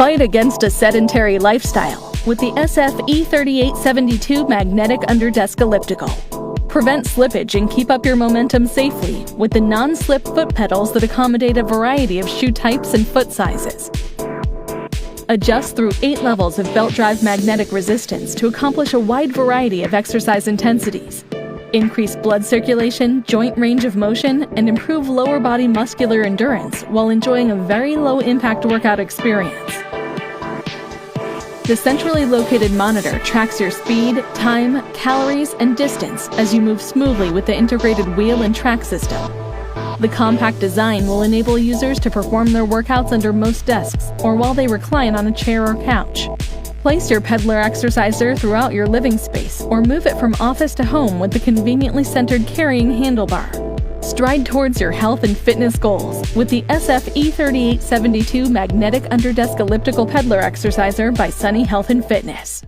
Fight against a sedentary lifestyle with the SF-E3872 Magnetic Under-Desk Elliptical. Prevent slippage and keep up your momentum safely with the non-slip foot pedals that accommodate a variety of shoe types and foot sizes. Adjust through 8 levels of belt drive magnetic resistance to accomplish a wide variety of exercise intensities. Increase blood circulation, joint range of motion, and improve lower body muscular endurance while enjoying a very low-impact workout experience. The centrally located monitor tracks your speed, time, calories, and distance as you move smoothly with the integrated wheel and track system. The compact design will enable users to perform their workouts under most desks or while they recline on a chair or couch. Place your peddler exerciser throughout your living space or move it from office to home with the conveniently centered carrying handlebar. Stride towards your health and fitness goals with the SF-E3872 Magnetic Under-Desk Elliptical Peddler Exerciser by Sunny Health and Fitness.